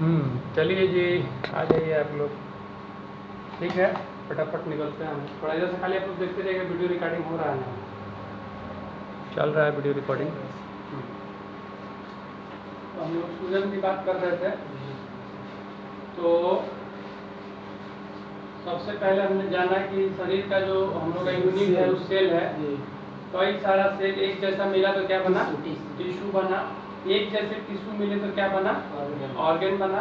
चलिए जी, आ जाइए आप लोग। ठीक है, फटाफट निकलते हैं हम। थोड़ा इधर से खाली आप लोग देखते रहिएगा, वीडियो रिकॉर्डिंग हो रहा है ना? चल रहा है वीडियो रिकॉर्डिंग। तो हम लोग सूजन की बात कर रहे थे। तो सबसे पहले हमने जाना कि शरीर का जो हम लोग का यूनिट है, उस सेल है, कई सारा सेल एक जैसा मिला तो क्या बना? टिश्यू बना। एक जैसे टिश्यू मिले तो क्या बना? ऑर्गन बना।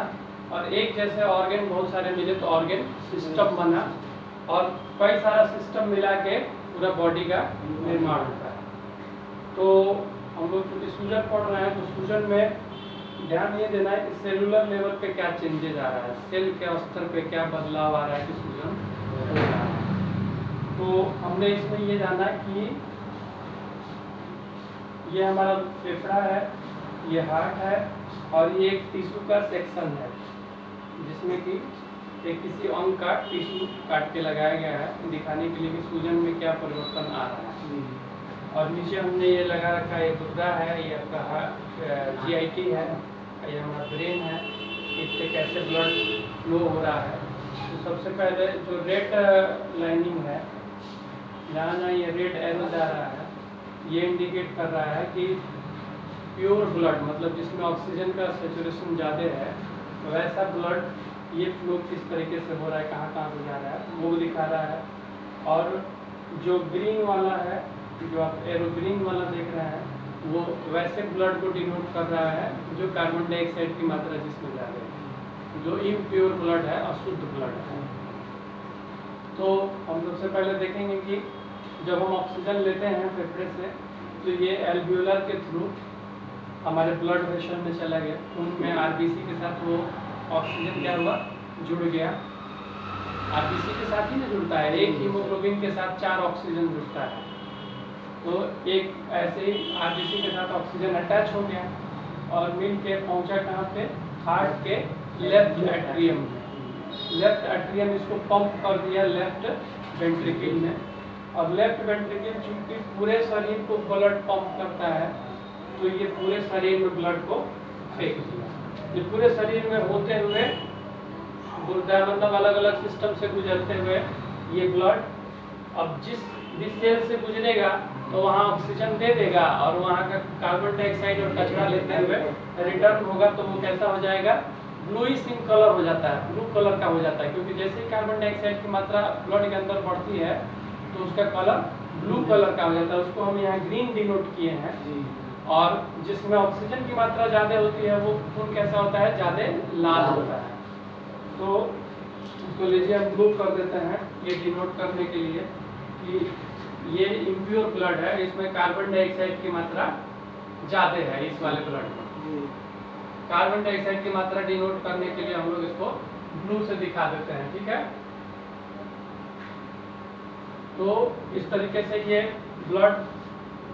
और एक जैसे ऑर्गन बहुत सारे मिले तो ऑर्गन सिस्टम बना। और कई सारा सिस्टम मिला के पूरा बॉडी का निर्माण होता है। तो हम लोग चूंकि सूजन पढ़ रहे हैं, तो सूजन में ध्यान ये देना है कि सेलुलर लेवल पे क्या चेंजेज आ रहा है, सेल के स्तर पे क्या बदलाव आ रहा है कि सूजन हो रहा है। तो हमने इसमें ये जाना कि ये हमारा फेफड़ा है, ये हार्ट है, और ये एक टिश्यू का सेक्शन है जिसमें कि एक किसी अंग का टिश्यू काट के लगाया गया है दिखाने के लिए कि सूजन में क्या परिवर्तन आ रहा है। और नीचे हमने ये लगा रखा है, ये गुर्दा है, ये आपका GIT है, ये हमारा ब्रेन है, इससे कैसे ब्लड फ्लो हो रहा है। तो सबसे पहले जो रेड लाइनिंग है, जहाँ ये रेड एरो जा रहा है, ये इंडिकेट कर रहा है कि प्योर ब्लड, मतलब जिसमें ऑक्सीजन का सेचुरेशन ज़्यादा है, वैसा ब्लड ये फ्लो किस तरीके से हो रहा है, कहाँ कहाँ से जा रहा है, वो दिखा रहा है। और जो ग्रीन वाला है, जो आप एरो ग्रीन वाला देख रहे हैं, वो वैसे ब्लड को डिनोट कर रहा है जो कार्बन डाइऑक्साइड की मात्रा जिसमें ज़्यादा है, जो इम्प्योर ब्लड है, अशुद्ध ब्लड है। तो हम सबसे पहले देखेंगे कि जब हम ऑक्सीजन लेते हैं फेफड़े से, तो ये एल्वियोलर के थ्रू हमारे ब्लड वेसल में चला गया, उनमें RBC के साथ वो ऑक्सीजन क्या हुआ? जुड़ गया। RBC के साथ ही ना जुड़ता है, एक हीमोग्लोबिन के साथ 4 ऑक्सीजन जुड़ता है। तो एक ऐसे ही RBC के साथ ऑक्सीजन अटैच हो गया और मिल के पहुँचा कहाँ पे? हार्ट के लेफ्ट एट्रियम में। लेफ्ट एट्रियम इसको पंप कर दिया लेफ्ट वेंट्रिकल में। और लेफ्ट वेंट्रिकल चूंकि पूरे शरीर को ब्लड पंप करता है, तो ये पूरे शरीर में ब्लड को फेंक दिया। ये पूरे शरीर में होते हुए गुर्दा, मतलब अलग अलग सिस्टम से गुजरते हुए ये ब्लड अब जिस सेल से गुजरेगा तो वहाँ ऑक्सीजन दे देगा, और वहाँ का कार्बन डाइऑक्साइड और कचरा लेते हुए रिटर्न होगा। तो वो कैसा हो जाएगा? ब्लूइश इन कलर हो जाता है, ब्लू कलर का हो जाता है, क्योंकि जैसे ही कार्बन डाइऑक्साइड की मात्रा ब्लड के अंदर बढ़ती है तो उसका कलर ब्लू कलर का हो जाता है। उसको हम यहाँ ग्रीन डिनोट किए हैं। और जिसमें ऑक्सीजन की मात्रा ज़्यादा होती है वो खून कैसा होता है? ज़्यादा लाल होता है। तो इसको लीजिए हम ब्लू कर देते हैं, ये डिनोट करने के लिए कि ये इम्प्योर ब्लड है, इसमें कार्बन डाइऑक्साइड की मात्रा ज़्यादा है। इस वाले ब्लड में कार्बन डाइऑक्साइड की मात्रा डिनोट करने के लिए हम लोग इसको ब्लू से दिखा देते हैं। ठीक है, तो इस तरीके से ये ब्लड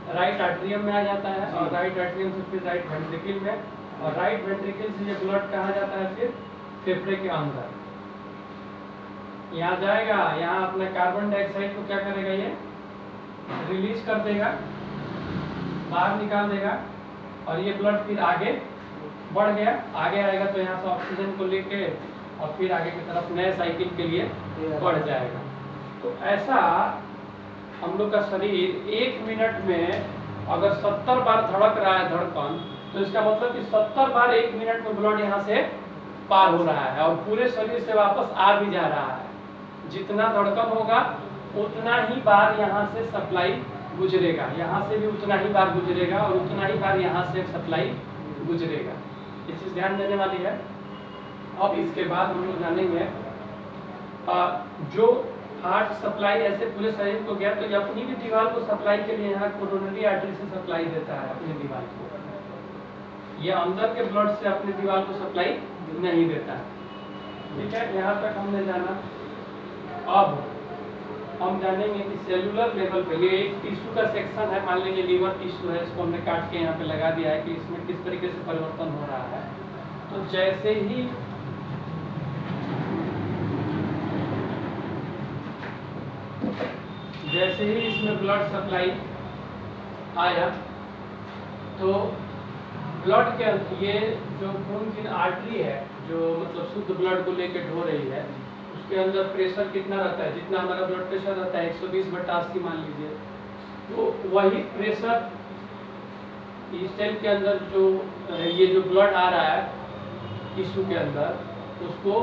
राइट एट्रियम में आ जाता है, और राइट एट्रियम से फिर राइट वेंट्रिकल में, और राइट वेंट्रिकल से ये ब्लड कहाँ जाता है? फिर फेफड़े के अंदर यहाँ जाएगा। यहाँ अपने कार्बन डाइऑक्साइड को क्या करेगा? ये रिलीज कर देगा, बाहर निकाल देगा, और ये ब्लड फिर आगे बढ़ गया, आगे आएगा तो यहाँ से ऑक्सीजन को लेके और फिर आगे की तरफ नए साइकिल के लिए बढ़ जाएगा। तो ऐसा हम लोग का शरीर 1 मिनट में अगर 70 बार धड़क रहा है धड़कन, तो इसका मतलब कि 70 बार 1 मिनट में ब्लड यहाँ से पार हो रहा है और पूरे शरीर से वापस आ भी जा रहा है। जितना धड़कन होगा उतना ही बार यहाँ से सप्लाई गुजरेगा, यहाँ से भी उतना ही बार गुजरेगा, और उतना ही बार यहाँ से सप्लाई गुजरेगा। ये चीज़ ध्यान देने वाली है। अब इसके बाद हम लोग जानेंगे जो हार्ट सप्लाई ऐसे पूरे शरीर को गया, तो ये अपनी भी दीवार को सप्लाई के लिए यहाँ कोरोनरी आर्टरी से सप्लाई देता है अपनी दीवार को। ये अंदर के ब्लड से अपनी दीवार को सप्लाई नहीं देता। ठीक है, यहाँ तक हमने जाना। अब हम जानेंगे कि सेलुलर लेवल पे ये एक टिश्यू का सेक्शन है, मान लीजिए लीवर टिश्यू है, इसको हमने काट के यहाँ पे लगा दिया है कि इसमें किस तरीके से परिवर्तन हो रहा है। तो जैसे ही इसमें ब्लड सप्लाई आया, तो ब्लड के ये जो खून की आर्टरी है जो मतलब शुद्ध ब्लड को लेके ढो रही है, उसके अंदर प्रेशर कितना रहता है, जितना हमारा ब्लड प्रेशर रहता है 120/80 मान लीजिए, तो वही प्रेशर इस सेल के अंदर जो ये जो ब्लड आ रहा है टिश्यू के अंदर, उसको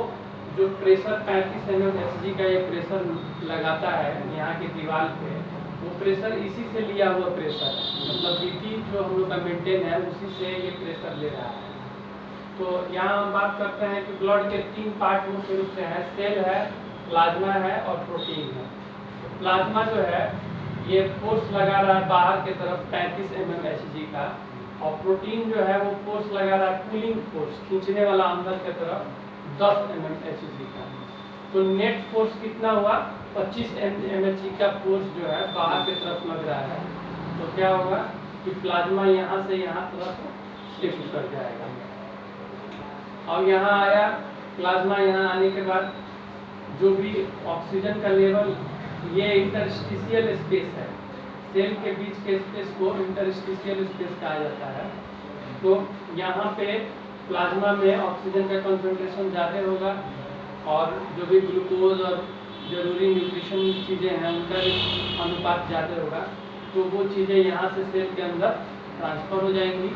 जो प्रेशर 35 mmHg का ये प्रेशर लगाता है यहाँ की दीवार पे, वो प्रेशर इसी से लिया हुआ प्रेशर है, मतलब बीपी जो हम लोग का मेंटेन है उसी से ये प्रेशर ले रहा है। तो यहाँ हम बात करते हैं कि ब्लड के 3 पार्ट मुख्य रूप से हैं, सेल है, प्लाज्मा है और प्रोटीन है। प्लाज्मा जो है ये फोर्स लगा रहा है बाहर की तरफ 35 mmHg का, और प्रोटीन जो है वो फोर्स लगा रहा है पुलिंग फोर्स, खींचने वाला अंदर की तरफ 10 mmHg का। तो नेट फोर्स कितना हुआ, 25 mmHg का फोर्स जो है बाहर की तरफ लग रहा है। तो क्या होगा कि प्लाज्मा यहाँ से यहाँ तरफ शिफ्ट कर जाएगा, और यहाँ आया प्लाज्मा। यहाँ आने के बाद जो भी ऑक्सीजन का लेवल, ये इंटरस्टिशियल स्पेस है, सेल के बीच के स्पेस को इंटरस्टिशियल स्पेस कहा जाता है। तो यहाँ पे प्लाज्मा में ऑक्सीजन का कंसंट्रेशन ज़्यादा होगा, और जो भी ग्लूकोज और जरूरी न्यूट्रिशन चीज़ें हैं उनका भी अनुपात ज़्यादा होगा। तो वो चीज़ें यहाँ से सेल के अंदर ट्रांसफ़र हो जाएंगी,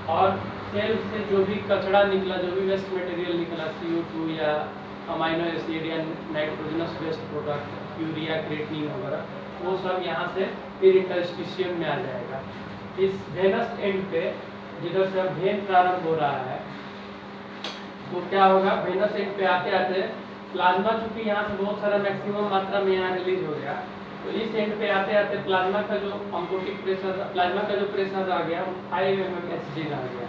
और सेल से जो भी कचरा निकला, जो भी वेस्ट मटेरियल निकला, CO2 या अमाइनो एसिड या nitrogenous waste product, urea, creatinine वगैरह, वो सब यहाँ से फिर इंटरस्टिशियम में आ जाएगा। इस वेनस एंड पे जिधर से अब वेन प्रारंभ हो रहा है, तो क्या होगा, वेनस एंड पे आते आते प्लाज्मा चूंकि यहाँ से बहुत सारा मैक्सिमम मात्रा में यहाँ रिलीज हो गया, तो इस एंड पे आते आते प्लाज्मा का जो ऑम्फोटिक प्रेशर, प्लाज्मा का जो प्रेशर आ गया वो 5 mmHg आ गया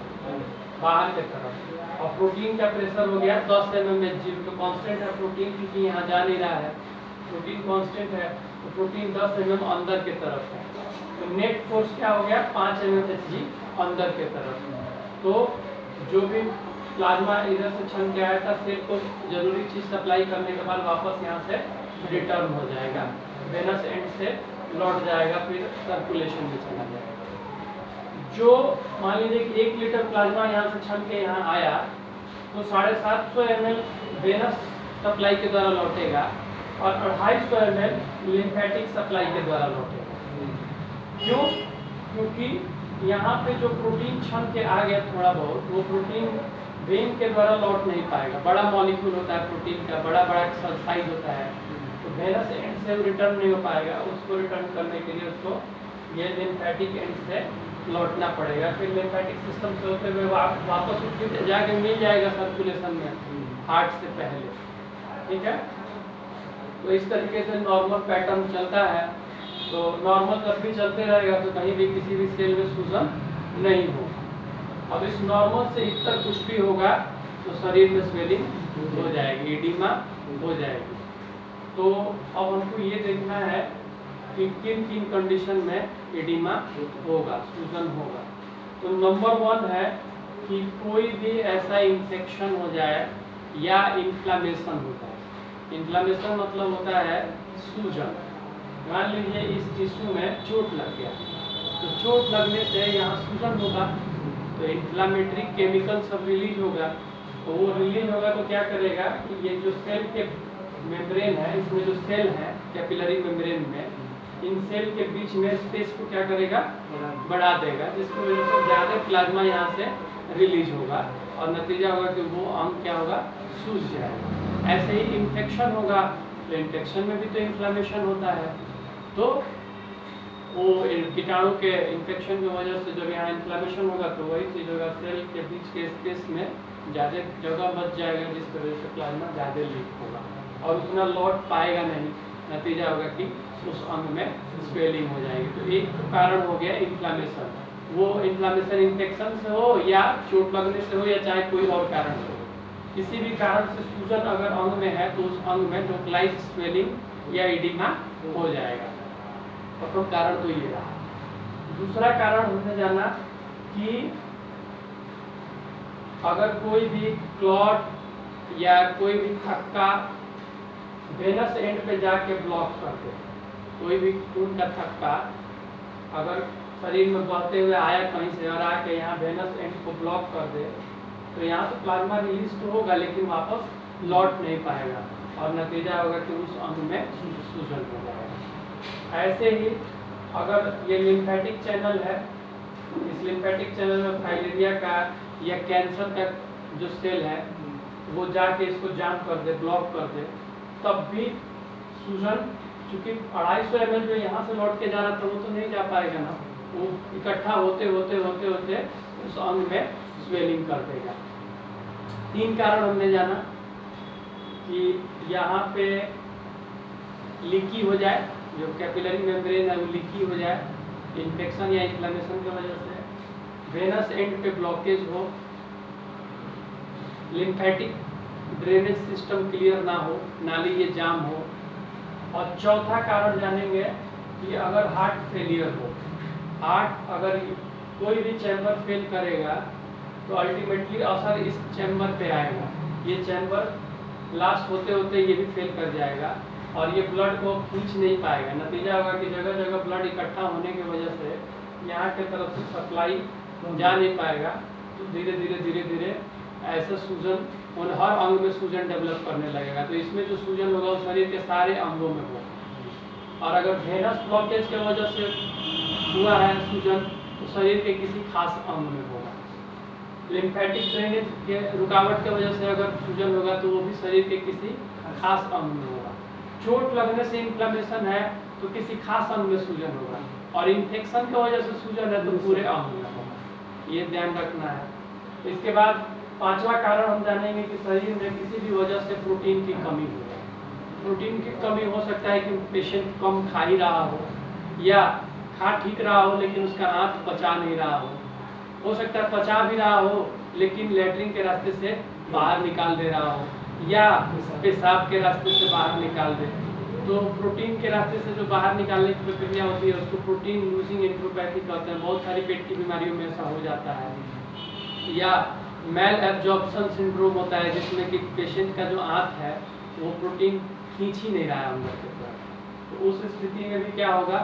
बाहर की तरफ, और प्रोटीन का प्रेशर हो गया 10 mmHg। तो कांस्टेंट है प्रोटीन, क्योंकि यहाँ जा नहीं रहा है, प्रोटीन कांस्टेंट है, तो प्रोटीन 10 mm अंदर की तरफ है। तो नेट फोर्स क्या हो गया, 5 mmHg अंदर की तरफ। तो जो भी प्लाज्मा इधर से छन के आया था, सेल को जरूरी चीज सप्लाई करने के बाद वापस यहाँ से रिटर्न हो जाएगा, वेनस एंड से लौट जाएगा, फिर सर्कुलेशन में चला जाएगा। जो मान लीजिए कि 1 लीटर प्लाज्मा यहाँ से छन के यहाँ आया, तो 750 ml वेनस सप्लाई के द्वारा लौटेगा, और 250 ml लिम्फेटिक सप्लाई के द्वारा लौटेगा। क्यों? क्योंकि यहाँ पे जो प्रोटीन छन के आ गया थोड़ा बहुत, वो प्रोटीन वेन के द्वारा लौट नहीं पाएगा, बड़ा मॉलिक्यूल होता है प्रोटीन का, बड़ा साइज होता है, तो वेनस एंड से रिटर्न नहीं हो पाएगा। उसको रिटर्न करने के लिए उसको ये लिम्फेटिक एंड से लौटना पड़ेगा, फिर लिम्फेटिक सिस्टम से होते हुए वापस फिर जाके मिल जाएगा सर्कुलेशन में हार्ट से पहले। ठीक है, तो इस तरीके से नॉर्मल पैटर्न चलता है। तो नॉर्मल जब भी चलते रहेगा तो कहीं भी किसी भी सेल में सूजन नहीं होगा। अब इस नॉर्मल से इतर कुछ भी होगा तो शरीर में स्वेलिंग हो जाएगी, एडिमा हो जाएगी। तो अब हमको ये देखना है कि किन किन कंडीशन में एडिमा होगा, सूजन होगा। तो नंबर 1 है कि कोई भी ऐसा इन्फेक्शन हो जाए या इन्फ्लामेशन हो जाए। इन्फ्लामेशन मतलब होता है सूजन। मान लीजिए इस टिश्यू में चोट लग गया, तो चोट लगने से यहाँ सूजन होगा, तो इन्फ्लामेटरी केमिकल सब रिलीज होगा। तो वो रिलीज होगा तो क्या करेगा कि ये जो सेल के मेम्ब्रेन है, इसमें जो सेल है कैपिलरी मेम्ब्रेन में, इन सेल के बीच में स्पेस को क्या करेगा, बढ़ा देगा, जिसकी वजह से ज़्यादा प्लाज्मा यहाँ से रिलीज होगा, और नतीजा होगा कि वो अंग क्या होगा, सूज जाएगा। ऐसे ही इन्फेक्शन होगा, तो इन्फेक्शन में भी तो इन्फ्लामेशन होता है, तो वो कीटाणु के इन्फेक्शन की वजह से जब यहाँ इन्फ्लामेशन होगा तो वही चीज़ होगा, सेल के बीच के स्पेस में ज़्यादा जगह बच जाएगा, जिस वजह से प्लाज्मा ज़्यादा लीक होगा और उतना लौट पाएगा नहीं। नतीजा होगा कि उस अंग में स्वेलिंग हो जाएगी। तो एक कारण हो गया इन्फ्लामेशन। वो इन्फ्लामेशन इन्फेक्शन से हो या चोट लगने से हो या चाहे कोई और कारण से हो, किसी भी कारण से सूजन अगर अंग में है तो उस अंग में लोकलाइज्ड स्वेलिंग या एडिमा हो जाएगा। प्रथम कारण तो ये रहा। दूसरा कारण होने जाना कि अगर कोई भी क्लॉट या कोई भी थक्का वेनस एंड पे जाके ब्लॉक कर दे, कोई भी खून का थक्का अगर शरीर में बहते हुए आया कहीं से और आके यहाँ वेनस एंड को ब्लॉक कर दे, तो यहाँ से प्लाज्मा रिलीज तो होगा लेकिन वापस लौट नहीं पाएगा और नतीजा होगा कि उस अंग में सूजन हो जाएगा। ऐसे ही अगर ये लिम्फेटिक चैनल है, इस लिम्फेटिक चैनल में फाइलेरिया का या कैंसर का जो सेल है वो जाके इसको जाम कर दे, ब्लॉक कर दे, तब भी सूजन, चूँकि 250 ml जो यहाँ से लौट के जा रहा था वो तो नहीं जा पाएगा ना, वो इकट्ठा होते होते होते होते उस अंग में स्वेलिंग कर देगा। 3 कारण हमने जाना कि यहाँ पे लीकी हो जाए, जो कैपिलरी मेम्ब्रेन है वो लीकी हो जाए इन्फेक्शन या इन्फ्लेमेशन की वजह से, वेनस एंड पे ब्लॉकेज हो, लिम्फेटिक ड्रेनेज सिस्टम क्लियर ना हो, नाली ये जाम हो, और चौथा कारण जानेंगे कि अगर हार्ट फेलियर हो, हार्ट अगर कोई भी चैम्बर फेल करेगा तो अल्टीमेटली असर इस चैम्बर पे आएगा, ये चैम्बर लास्ट होते होते ये भी फेल कर जाएगा और ये ब्लड को खींच नहीं पाएगा। नतीजा होगा कि जगह जगह ब्लड इकट्ठा होने की वजह से यहाँ के तरफ से सप्लाई जा नहीं पाएगा, तो धीरे धीरे धीरे धीरे ऐसा सूजन और हर अंग में सूजन डेवलप करने लगेगा। तो इसमें जो सूजन होगा वो शरीर के सारे अंगों में होगा, और अगर वेनस ब्लॉकेज की वजह से हुआ है सूजन तो शरीर के किसी खास अंग में होगा। लिम्फेटिक ड्रेनेज के रुकावट की वजह से अगर सूजन होगा तो वो भी शरीर के किसी खास अंग में होगा। चोट लगने से इन्फ्लेमेशन है तो किसी खास अंग में सूजन होगा, और इन्फेक्शन की वजह से सूजन है तो पूरे अंग में होगा, ये ध्यान रखना है। इसके बाद 5वां कारण हम जानेंगे कि शरीर में किसी भी वजह से प्रोटीन की कमी हो जाए। प्रोटीन की कमी हो सकता है कि पेशेंट कम खा ही रहा हो या खा ठीक रहा हो लेकिन उसका आंत पचा नहीं रहा हो सकता है पचा भी रहा हो लेकिन लेटरिन के रास्ते से बाहर निकाल दे रहा हो या पेशाब के रास्ते से बाहर निकाल दे। तो प्रोटीन के रास्ते से जो बाहर निकालने की प्रक्रिया होती है उसको प्रोटीन लूजिंग एंट्रोपैथी कहते हैं। बहुत सारी पेट की बीमारियों में ऐसा हो जाता है। या मेल एब्जॉर्प्शन सिंड्रोम होता है जिसमें कि पेशेंट का जो आंत है वो प्रोटीन खींच ही नहीं रहा है अंदर की तरफ, तो उस स्थिति में भी क्या होगा,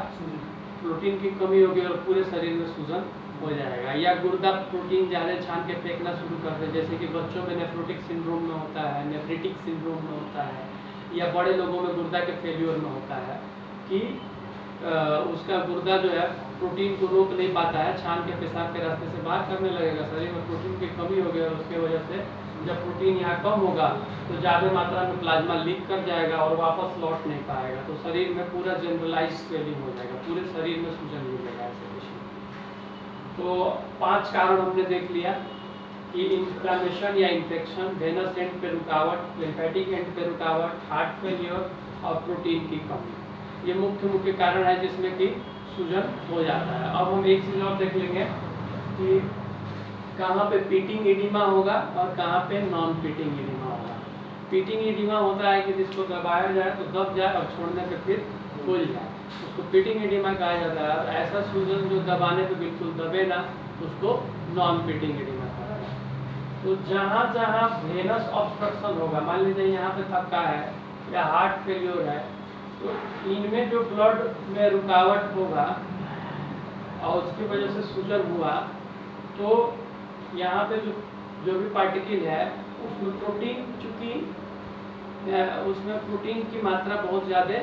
प्रोटीन की कमी होगी और पूरे शरीर में सूजन हो जाएगा। या गुर्दा प्रोटीन ज़्यादा छान के फेंकना शुरू कर दे, जैसे कि बच्चों में नेफ्रोटिक सिंड्रोम में होता है, नेफ्रिटिक सिंड्रोम में होता है, या बड़े लोगों में गुर्दा के फेल्योर में होता है कि उसका गुर्दा जो है प्रोटीन को रोक नहीं पाता है, छान के पेशाब के रास्ते से बाहर करने लगेगा, शरीर में प्रोटीन की कमी हो गई और उसके वजह से जब प्रोटीन यहाँ कम होगा तो ज़्यादा मात्रा में प्लाज्मा लीक कर जाएगा और वापस लौट नहीं पाएगा, तो शरीर में पूरा जनरलाइज स्वेलिंग हो जाएगा, पूरे शरीर में सूजन मिलेगा ऐसे पेशेंट। तो 5 कारण हमने देख लिया कि इन्फ्लेमेशन या इन्फेक्शन, वेनस एंड पे रुकावट, लिम्फेटिक एंड पे रुकावट, हार्ट फेलियर और प्रोटीन की कमी, ये मुख्य कारण है जिसमें कि सूजन हो जाता है। अब हम एक चीज़ और देख लेंगे कि कहाँ पे पीटिंग एडिमा होगा और कहाँ पे नॉन पीटिंग एडिमा होगा। पीटिंग एडिमा होता है कि जिसको दबाया जाए तो दब जाए और छोड़ने पे फिर खुल जाए, उसको पीटिंग एडिमा कहा जाता है। और ऐसा सूजन जो दबाने पे बिल्कुल दबे ना उसको नॉन पीटिंग एडिमा कहा जाता है। तो जहाँ जहाँ वेनस ऑब्स्ट्रक्शन होगा, मान लीजिए यहाँ पे थक्का है या हार्ट फेल्योर है, तो इनमें जो ब्लड में रुकावट होगा और उसकी वजह से सूजन हुआ तो यहाँ पे जो भी पार्टिकल है उसमें प्रोटीन, चूँकि उसमें प्रोटीन की मात्रा बहुत ज़्यादा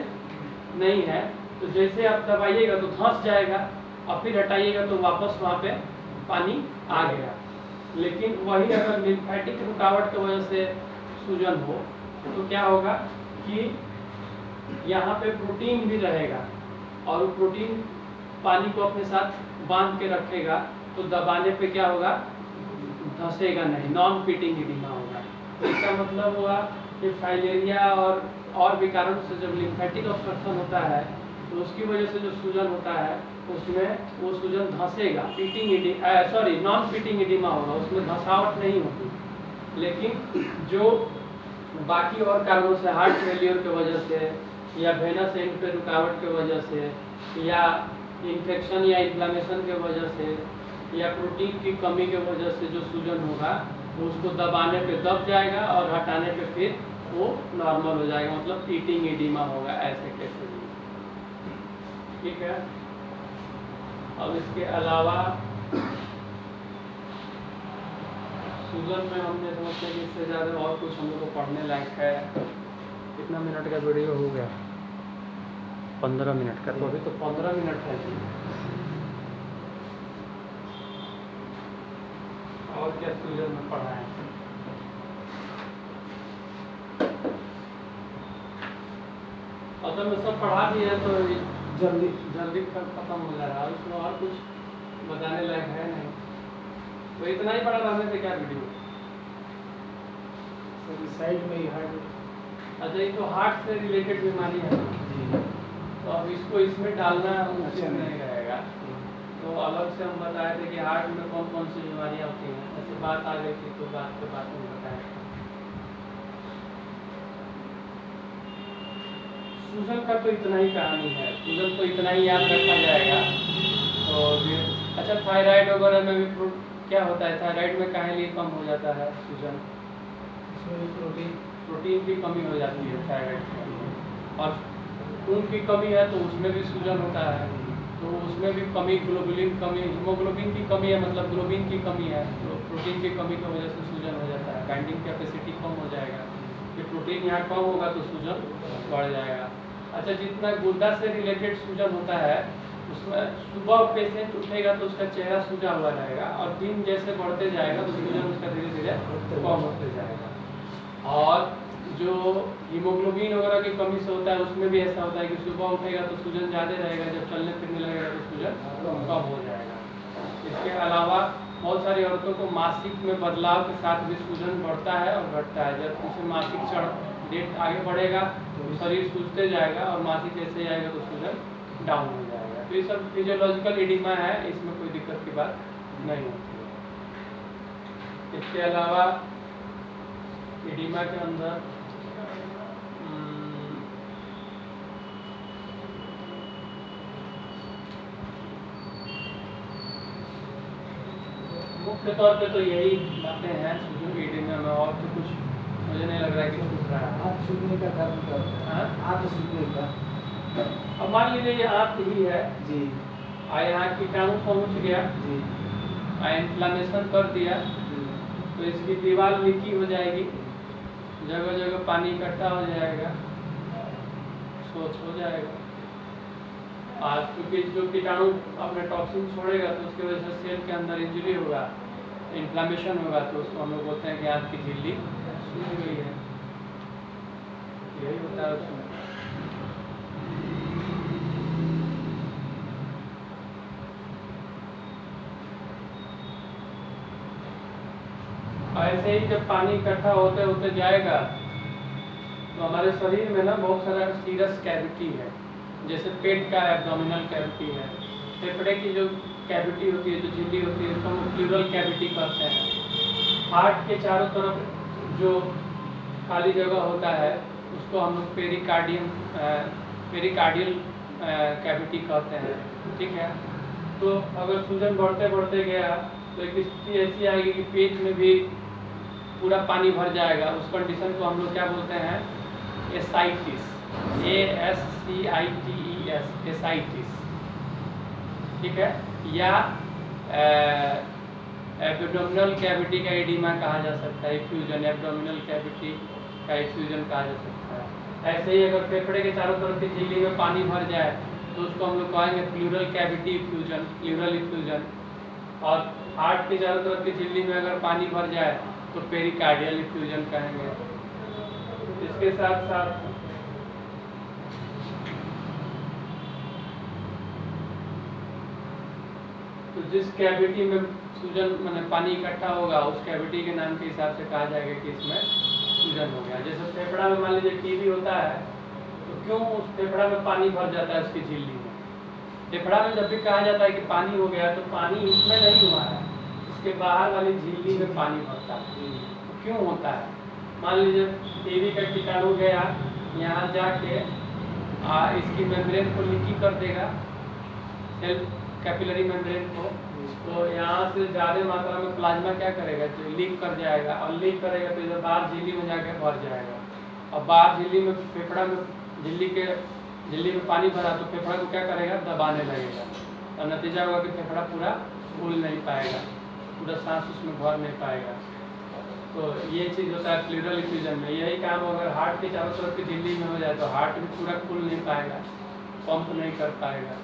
नहीं है, तो जैसे आप दबाइएगा तो धंस जाएगा और फिर हटाइएगा तो वापस वहाँ पे पानी आ गया। लेकिन वही अगर लिम्फेटिक रुकावट की वजह से सूजन हो तो क्या होगा कि यहाँ पे प्रोटीन भी रहेगा और वो प्रोटीन पानी को अपने साथ बांध के रखेगा, तो दबाने पे क्या होगा, धंसेगा नहीं, नॉन पीटिंग एडिमा होगा। तो इसका मतलब हुआ कि फाइलेरिया और भी कारण से जब लिम्फेटिक ऑब्स्ट्रक्शन होता है तो उसकी वजह से जो सूजन होता है उसमें वो सूजन धंसेगा, नॉन पीटिंग एडिमा होगा, उसमें धंसावट नहीं होगी। लेकिन जो बाकी और कारणों से, हार्ट फेलियर की वजह से या वेनस एंड पे रुकावट की वजह से या इन्फेक्शन या इन्फ्लेमेशन की वजह से या प्रोटीन की कमी की वजह से जो सूजन होगा वो उसको दबाने पे दब जाएगा और हटाने पे फिर वो नॉर्मल हो जाएगा, मतलब पीटिंग एडिमा होगा ऐसे केसेस में। ठीक है। अब इसके अलावा सूजन में हमने समझते कि इससे ज़्यादा और कुछ हम लोग को पढ़ने लायक है। कितना मिनट का वीडियो हो गया? 15 मिनट का। तो अभी तो 15 मिनट है जी। और क्या सूजन में पढ़ा है? असल में सब पढ़ा भी है तो जल्दी जल्दी खत्म हो जा रहा है, उसमें और कुछ बताने लायक है नहीं। तो इतना ही पढ़ा रहने से क्या वीडियो? साइड में ही हार्ट। अच्छा, ये तो हार्ट से रिलेटेड बीमारी है तो अब इसको इसमें डालना उचित नहीं रहेगा। तो अलग से हम बताए थे कि हार्ट में कौन कौन सी बीमारियाँ होती हैं, ऐसे बात आ गई थी तो बात के बाद में बताया। सूजन का तो इतना ही कहानी है, सूजन तो इतना ही याद रखा जाएगा। तो फिर अच्छा, थायराइड वगैरह में भी क्या होता है? थायराइड में काहे लिए कम हो जाता है सूजन? प्रोटीन की कमी हो जाती है थायराइड में, और खून की कमी है तो उसमें भी सूजन होता है। तो उसमें भी कमी, ग्लोबुलिन कमी, हीमोग्लोबिन की कमी है, मतलब ग्लोबिन की कमी है, तो प्रोटीन की कमी की वजह से सूजन हो जाता है। बाइंडिंग कैपेसिटी कम हो जाएगा, फिर प्रोटीन यहाँ कम होगा तो सूजन बढ़ जाएगा। अच्छा, जितना गुर्दा से रिलेटेड सूजन होता है उसमें सुबह पेशेंट उठेगा तो उसका चेहरा सूजा हुआ रहेगा, और दिन जैसे बढ़ते जाएगा तो सूजन उसका धीरे धीरे कम होते जाएगा। और जो हीमोग्लोबिन वगैरह की कमी से होता है उसमें भी ऐसा होता है कि सुबह उठेगा तो सूजन ज़्यादा रहेगा, जब चलने फिरने लगेगा तो सूजन कम हो जाएगा। इसके अलावा बहुत सारी औरतों को मासिक में बदलाव के साथ भी सूजन बढ़ता है और घटता है। जब उसे मासिक डेट आगे बढ़ेगा तो शरीर सूजते जाएगा, और मासिक जैसे आएगा तो सूजन डाउन हो जाएगा। तो ये सब फिजियोलॉजिकल एडिमा है, इसमें कोई दिक्कत की बात नहीं होती है। इसके अलावा एडिमा के अंदर मुख्य तौर पे तो यही बातें हैं सूजन एडिमा में, और तो कुछ मुझे नहीं लग रहा है कि सूझ रहा है। हाथ सूखने का कारण क्या होता है? हाथ सूखने का। अब मान लीजिए ये आंत ही है जी, यहाँ कीटाणु पहुँच गया जी, इन्फ्लामेशन कर दिया तो इसकी दीवार लीकी हो जाएगी, जगह जगह पानी इकट्ठा हो जाएगा, सोच हो जाएगा। और क्योंकि जो कीटाणु अपने टॉक्सिन छोड़ेगा तो उसकी वजह से सेल के अंदर इंजरी होगा, इन्फ्लामेशन होगा, तो उसको हम लोग बोलते हैं कि आंत की झिल्ली सूज गई है। यही होता है उसमें। ऐसे ही जब पानी इकट्ठा होते होते जाएगा तो हमारे शरीर में ना बहुत सारा सीरस कैविटी है, जैसे पेट का एब्डोमिनल कैविटी है, फेफड़े की जो कैविटी होती है, जो झिल्ली होती है, उसको हम प्लूरल कैविटी कहते हैं। हार्ट के चारों तरफ जो खाली जगह होता है उसको हम लोग पेरिकार्डियल कैविटी कहते हैं, ठीक है। तो अगर सूजन बढ़ते बढ़ते गया तो एक स्थिति ऐसी आएगी कि पेट में भी पूरा पानी भर जाएगा। उस कंडीशन को हम लोग क्या बोलते हैं? एसाइटिस, ASCITES, एसाइटिस, ठीक है। या एब्डोमिनल कैविटी का एडिमा कहा जा सकता है, इफ्यूजन, एब्डोमिनल कैविटी का इफ्यूजन कहा जा सकता है। ऐसे ही अगर फेफड़े के चारों तरफ की झिल्ली में पानी भर जाए तो उसको हम लोग कहेंगे pleural cavity effusion, pleural effusion. और हार्ट के चारों तरफ की झिल्ली में अगर पानी भर जाए तो पेरिकार्डियल इफ्यूजन कहेंगे। इसके साथ साथ तो जिस कैविटी में सूजन माने पानी इकट्ठा होगा उस कैविटी के नाम के हिसाब से कहा जाएगा कि इसमें सूजन हो गया। जैसे फेफड़ा में मान लीजिए टीबी होता है तो क्यों उस फेफड़ा में पानी भर जाता है उसकी झिल्ली में? फेफड़ा में जब भी कहा जाता है कि पानी हो गया तो पानी इसमें नहीं हुआ है, इसके बाहर वाली झिल्ली में पानी भरता है। तो क्यों होता है? मान लीजिए टीबी का कीटाणु गया यहाँ जाके इसकी मेम्ब्रेन को लीकी कर देगा, सेल कैपिलरी मेम्ब्रेन को, तो यहाँ से ज़्यादा मात्रा में प्लाज्मा क्या करेगा? तो लीक कर जाएगा, और लीक करेगा तो इधर बाहर झिल्ली में जाके भर जाएगा। और बाहर झिल्ली में फेफड़ा में झिल्ली में पानी भरा तो फेफड़ा को क्या करेगा? दबाने लगेगा। और नतीजा होगा कि फेफड़ा पूरा फूल नहीं पाएगा, पूरा सांस उसमें भर नहीं पाएगा। तो ये चीज़ होता है प्लूरल इफ्यूजन में। यही काम अगर हार्ट के चारों तरफ की झिल्ली में हो जाए तो हार्ट भी पूरा खुल नहीं पाएगा, पंप नहीं कर पाएगा,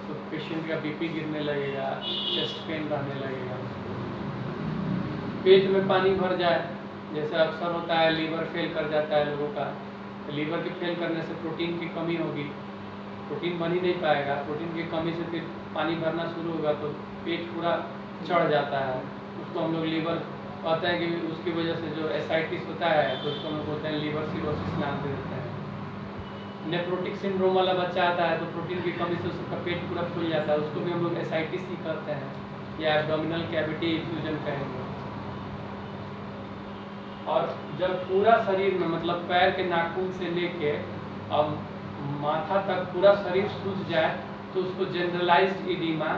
तो पेशेंट का बीपी गिरने लगेगा, चेस्ट पेन रहने लगेगा। पेट में पानी भर जाए, जैसे अक्सर होता है लीवर फेल कर जाता है लोगों का, तो लीवर के फेल करने से प्रोटीन की कमी होगी, प्रोटीन बन ही नहीं पाएगा, प्रोटीन की कमी से फिर पानी भरना शुरू होगा तो पेट पूरा चढ़ जाता है। उसको हम लोग लीवर कहते हैं कि उसकी वजह से जो एसाइटिस होता है तो उसको हम लोग बोलते हैं लीवर सिरोसिस नाम दे देते हैं। नेफ्रोटिक सिंड्रोम वाला बच्चा आता है तो प्रोटीन की कमी से उसका पेट पूरा फूल जाता है, उसको भी हम लोग एसाइटिस ही कहते हैं या एब्डोमिनल कैविटी इफ्यूजन कहेंगे। और जब पूरा शरीर में मतलब पैर के नाखून से लेके अब माथा तक पूरा शरीर सूज जाए तो उसको जनरलाइज्ड इडीमा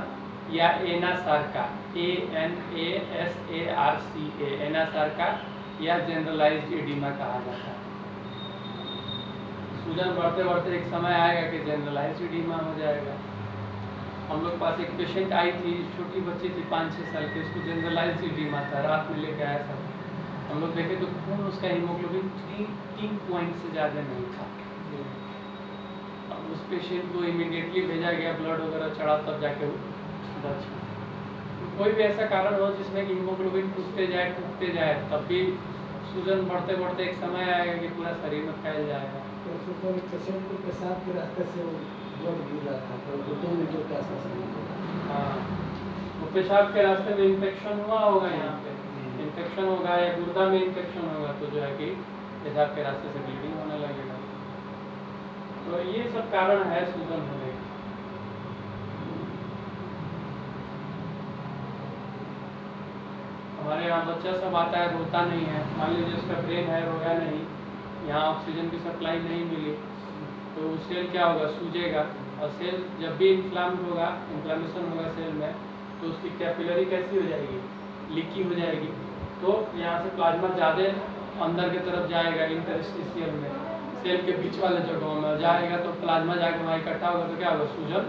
या एनासार्का, ANASARCA, एनासार्का या जनरलाइज्ड इडीमा कहा जाता है। सूजन बढ़ते बढ़ते एक समय आएगा कि जनरलाइज्ड इडीमा हो जाएगा। हम लोग पास एक पेशेंट आई थी, छोटी बच्ची थी 5-6 साल की, उसको जनरलाइज्ड इडीमा था, रात में लेके आया था। हम लोग देखे तो खून उसका हीमोग्लोबिन 3 पॉइंट से ज़्यादा नहीं था। अब उस पेशेंट को इमीडिएटली भेजा गया, ब्लड वगैरह चढ़ा, तब जाके दर्ज। कोई भी ऐसा कारण हो जिसमें कि हीमोग्लोबिन टूटते जाए तब भी सूजन बढ़ते बढ़ते एक समय आएगा कि पूरा शरीर में फैल जाएगा। तो पेशेंट को पेशाब के रास्ते से ब्लड गिर रहा था तो 2 लीटर के आसपास। हाँ, वो पेशाब के रास्ते में इन्फेक्शन हुआ होगा, यहाँ पे इन्फेक्शन होगा या गुर्दा में इन्फेक्शन होगा तो जो है कि पेशाब के रास्ते से ब्लीडिंग होने लगेगा। तो ये सब कारण है सूजन होने के। हमारे यहाँ बच्चा सब आता है, रोता नहीं है, मान लीजिए उसका ब्रेन है, रोया नहीं, यहाँ ऑक्सीजन की सप्लाई नहीं मिली तो सेल क्या होगा, सूजेगा। और सेल जब भी इन्फ्लाम्ड होगा, इन्फ्लामेशन होगा सेल में, तो उसकी कैपिलरी कैसी हो जाएगी, लीकी हो जाएगी। तो यहाँ से प्लाज्मा ज़्यादा अंदर की तरफ जाएगा, इंटरस्टिशियल में सेल के बीच वाले जगहों में जाएगा, तो प्लाज्मा जाके वहाँ इकट्ठा होगा तो क्या होगा, सूजन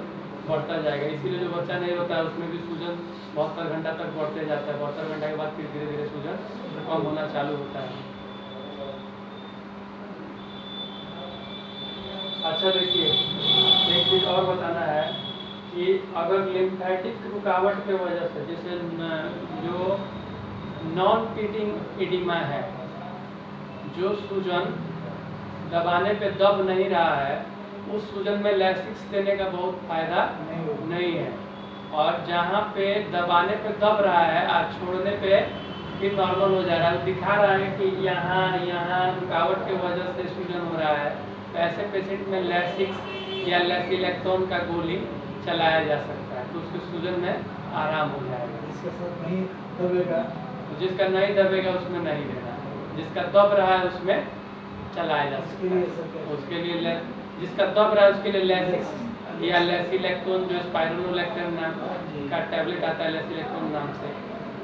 बढ़ता जाएगा। इसीलिए जो बच्चा नहीं होता है उसमें भी सूजन 72 घंटा तक बढ़ते जाता है, 72 घंटा के बाद फिर धीरे धीरे सूजन कम होना चालू होता है। अच्छा देखिए, एक चीज़ और बताना है कि अगर लिम्फेटिक रुकावट के वजह से, जैसे जो नॉन फीडिंग एडिमा है, जो सूजन दबाने पे दब नहीं रहा है, उस सूजन में लैसिक्स देने का बहुत फायदा नहीं है। और जहाँ पे दबाने पे दब रहा है और छोड़ने पे फिर नॉर्मल हो जा रहा है, दिखा रहा है कि यहाँ रुकावट के वजह से सूजन हो रहा है, तो ऐसे पेशेंट में लैसिक्स या लैसिलेक्टोन का गोली चलाया जा सकता है, तो उसके सूजन में आराम हो जाएगा। जिसका सब नहीं दबेगा, जिसका नहीं दबेगा उसमें नहीं देना, जिसका दब रहा है उसमें चलाया जा सकता है। उसके लिए जिसका दब रहा है उसके लिए लैसिक्स या लैसिलेक्टोन, जो स्पाइरोनोलेक्टिन नाम का टैबलेट आता है लैसिलेक्टोन नाम से,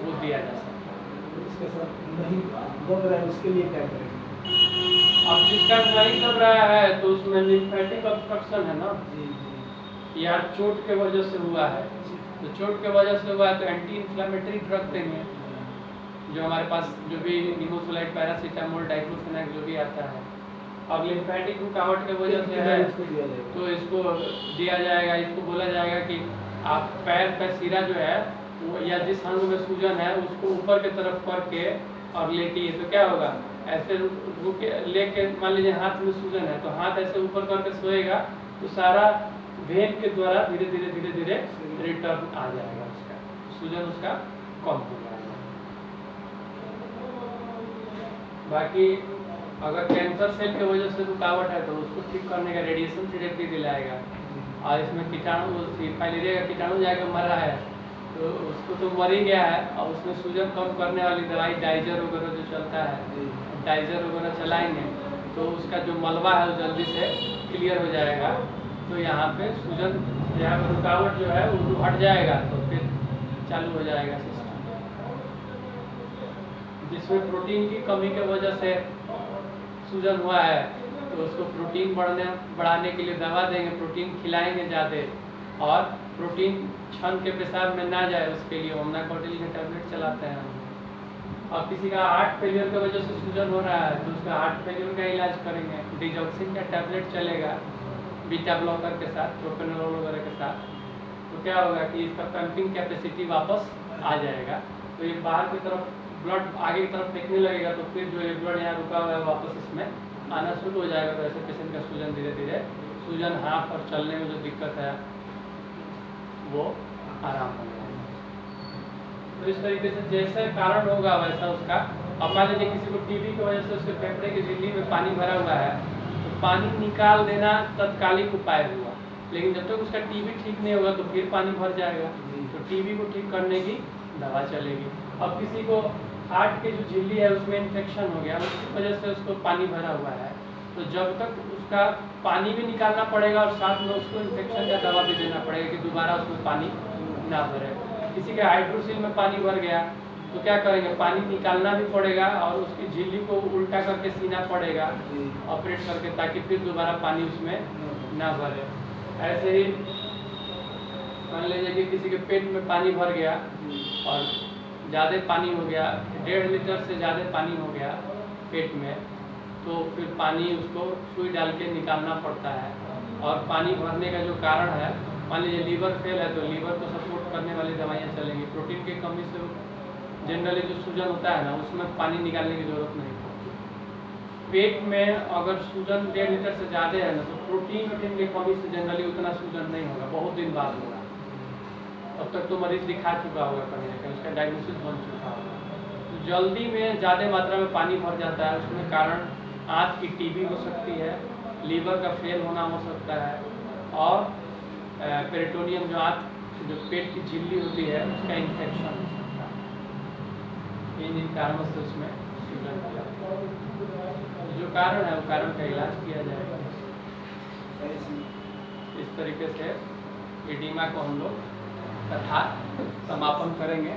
वो दिया जा सकता है। जिसका सब नहीं दब रहा है उसके लिए क्या करेंगे? अब जिसका नहीं दब रहा है तो उसमें लिम्फेटिक ऑब्स्ट्रक्शन है ना, या चोट के वजह से हुआ है, तो चोट के वजह से हुआ है तो एंटी इन्फ्लेमेटरी ड्रग देंगे, जो हमारे पास जो भी निमोसोलाइड, पैरासीटामोल, डाइक्लोफेनाक जो भी आता है। अब लिम्फेटिक रुकावट के वजह से है तो इसको दिया जाएगा, इसको बोला जाएगा कि आप पैर का सिरा जो है वो या जिस अंग में सूजन है उसको ऊपर की तरफ करके और लेटिए, तो क्या होगा, ऐसे रुके लेके, मान लीजिए हाथ में सूजन है तो हाथ ऐसे ऊपर करके सोएगा तो सारा वेन के द्वारा धीरे धीरे रिटर्न आ जाएगा, उसका सूजन उसका कम हो जाएगा। बाकी अगर कैंसर सेल की वजह से रुकावट है तो उसको ठीक करने का रेडिएशन थेरेपी दिलाएगा। और इसमें कीटाणु, फाइलेरिया का कीटाणु जाकर मरा है तो उसको तो मर ही गया है, और उसमें सूजन कम करने वाली दवाई डाइजर वगैरह जो चलता है, डाइजर वगैरह चलाएंगे तो उसका जो मलबा है वो जल्दी से क्लियर हो जाएगा। तो यहाँ पे सूजन, यहाँ पर रुकावट जो है वो हट जाएगा तो फिर चालू हो जाएगा सिस्टम। जिसमें प्रोटीन की कमी की वजह से सूजन हुआ है तो उसको प्रोटीन बढ़ाने के लिए दवा देंगे, प्रोटीन खिलाएंगे ज़्यादा, और प्रोटीन छन के पेशाब में ना जाए उसके लिए ओमनाकोटिल के टैबलेट चलाते हैं हम। और किसी का हार्ट फेलियर की वजह से सूजन हो रहा है तो उसका हार्ट फेलियर का इलाज करेंगे, डिजॉक्सिन का टैबलेट चलेगा बीटा ब्लॉकर के साथ, प्रोपेनोल वगैरह के साथ। तो क्या होगा कि इसका पंपिंग कैपेसिटी वापस आ जाएगा, तो ये बाहर की तरफ ब्लड आगे की तरफ फेंकने लगेगा, तो फिर जो ये ब्लड यहाँ रुका हुआ है वापस इसमें आना शुरू हो जाएगा। तो ऐसे पेशेंट का सूजन धीरे धीरे, सूजन हाथ और चलने में जो दिक्कत है वो आराम हो जाएगा। तो इस तरीके से जैसे कारण होगा वैसा उसका। अब मान लीजिए किसी को टीबी की वजह से उसके फेफड़े की झिल्ली में पानी भरा हुआ है, तो पानी निकाल देना तत्कालिक उपाय हुआ, लेकिन जब तक उसका टीबी ठीक नहीं होगा तो फिर पानी भर जाएगा, तो टीबी को ठीक करने की दवा चलेगी। अब किसी को हार्ट की जो झिल्ली है उसमें इन्फेक्शन हो गया, उसकी वजह से उसको पानी भरा हुआ है, तो जब तक उसका पानी भी निकालना पड़ेगा और साथ में उसको इन्फेक्शन का दवा भी देना पड़ेगा कि दोबारा उसमें पानी ना भरे। किसी के हाइड्रोसिल में पानी भर गया तो क्या करेंगे, पानी निकालना भी पड़ेगा और उसकी झिल्ली को उल्टा करके सीना पड़ेगा ऑपरेट करके, ताकि फिर दोबारा पानी उसमें ना भरे। ऐसे ही मान लीजिए कि किसी के पेट में पानी भर गया और ज़्यादा पानी हो गया, 1.5 लीटर से ज़्यादा पानी हो गया पेट में, तो फिर पानी उसको सुई डाल के निकालना पड़ता है। और पानी भरने का जो कारण है, मान लीजिए लीवर फेल है तो लीवर को सपोर्ट करने वाली दवाइयाँ चलेंगी। प्रोटीन की कमी से जनरली जो सूजन होता है ना, उसमें पानी निकालने की जरूरत नहीं पड़ती। पेट में अगर सूजन 1.5 लीटर से ज़्यादा है ना, तो प्रोटीन की कमी से जनरली उतना सूजन नहीं होगा, बहुत दिन बाद होगा। तब तक तो मरीज दिखा चुका होगा कहीं ना कहीं, उसका डायग्नोसिस बन चुका होगा। तो जल्दी में ज़्यादा मात्रा में पानी भर जाता है, उसमें कारण आँत की टीबी हो सकती है, लीवर का फेल होना हो सकता है, और पेरिटोनियम जो आँत जो पेट की झिल्ली होती है उसका इन्फेक्शन हो सकता है। इन कारणों से उसमें सूजन हो जाता है। जो कारण है वो कारण का इलाज किया जाएगा। इस तरीके से एडिमा को हम लोग तथा समापन करेंगे।